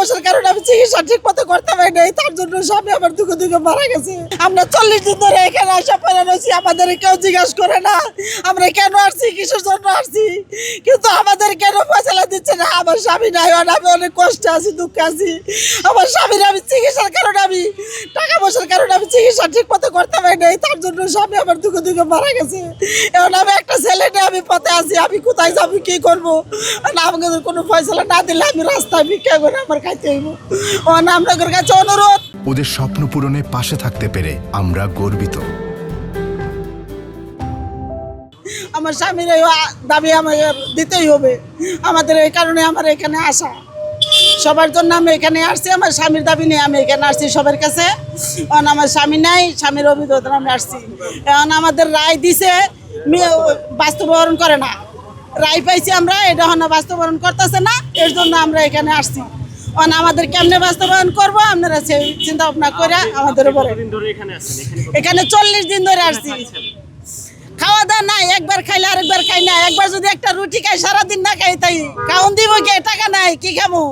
পয়সার কারণে আমি চিকিৎসা ঠিক মতো করতে পারি নাই, তার জন্য স্বামী আমার দুঃখে দুঃখে মারা গেছে। আমরা 40 দিন ধরে এখানে আসা পড়ে রয়েছি, আমাদের কেউ জিজ্ঞাসা করে না আমরা কেন আসছি, কিসের জন্য আসছি, কিন্তু আমাদের কেন ফয়সালা দিচ্ছে না। আমার স্বামী নাই, আমি অনেক কষ্টে আছি, দুঃখে আছি। আমার স্বামীর আমি চিকিৎসার কারণে আমি টাকা পয়সার কারণে আমি চিকিৎসা ঠিক মতো করতে পারি নাই, তার জন্য স্বামী আমার দুঃখে দুঃখে মারা গেছে। এখন আমি একটা ছেলে নিয়ে আমি পথে আছি, আমি কোথায় যাবো, কি করবো? আমাকে কোনো ফয়সালা না দিলে আমি রাস্তায় ভিক্ষা করে আমার খাইতে হইব। আপনাদের কাছে অনুরোধ, ওদের স্বপ্ন পূরণে পাশে থাকতে পেরে আমরা গর্বিত। আমার স্বামীর এই দাবি আমাকে দিতেই হবে, আমাদের এই কারণে আমার এখানে আসা। সবার জন্য আমি এখানে আসছি, আমার স্বামীর দাবি নিয়ে আমি এখানে আসছি সবার কাছে। এখন আমার স্বামী নাই, স্বামীর অভিযোগ আমি আসছি। এখন আমাদের রায় দিছে, বাস্তবায়ন করে না। রায় পাইছি আমরা, এটা এখন বাস্তবায়ন করতেছে না, এর জন্য আমরা এখানে আসছি। এখন আমাদের কেমনে বাস্তবায়ন করবো আপনারা সেই চিন্তা ভাবনা করে আমাদের উপরে। এখানে 40 দিন ধরে আসছি, খাওয়া দাওয়া নাই, একবার খাইলে আরেকবার খাই না। একবার যদি একটা রুটি খাই সারাদিন না খাই, তাই খাওন দিব কে? টাকা নাই, কি খামো?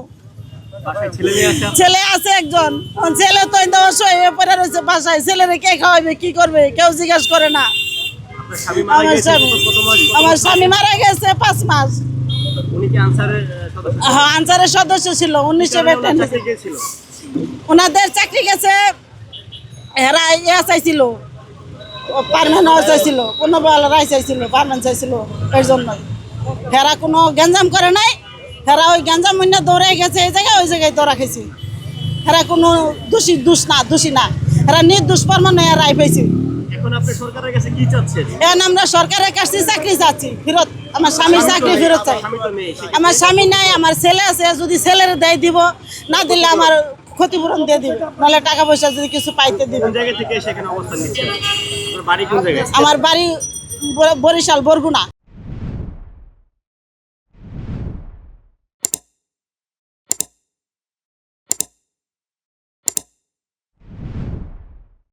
ছেলে আছে একজন, ছেলে তো পরে রয়েছে বাসায়, ছেলেরে কে খাওয়াবে, কি করবে, কেউ জিজ্ঞাসা করে না। আমার স্বামী মারা গেছে 5 মাস। হ্যাঁ, আনসারের সদস্য ছিল 1992। ওনাদের চাকরি গেছে, এরা চাইছিল পারমানেন্ট চাইছিল, কোনো রায় চাইছিল, পারমানেন্ট চাইছিল। এর জন্যই হেরা কোনো গ্যাঞ্জাম করে নাই, হেরা ওই গ্যাঞ্জাম মনে দৌড়াই গেছে এই জায়গায়, ওই জায়গায় দৌড়া খেয়েছি। হেরা কোনো দোষী না, হেরা নির্দোষ পারমানেন্ট রায় পাইছি। এখন আপনি সরকারের কাছে কি চাচ্ছেন? এখন আমরা সরকারের কাছে চাকরি চাচ্ছি ফেরত, আমার স্বামীর চাকরি ফেরত চাই। আমার স্বামী নাই, আমার ছেলে আছে, যদি ছেলের দেয় দিব, না দিলে আমার ক্ষতিপূরণ দিয়ে দিবে, নাহলে টাকা পয়সা যদি কিছু পাইতে দিবে। কোন জায়গা থেকে সেখানে অবস্থান নিচ্ছেন? আপনার বাড়ি কোন জায়গায়? আমার বাড়ি বরিশাল, বরগুনা।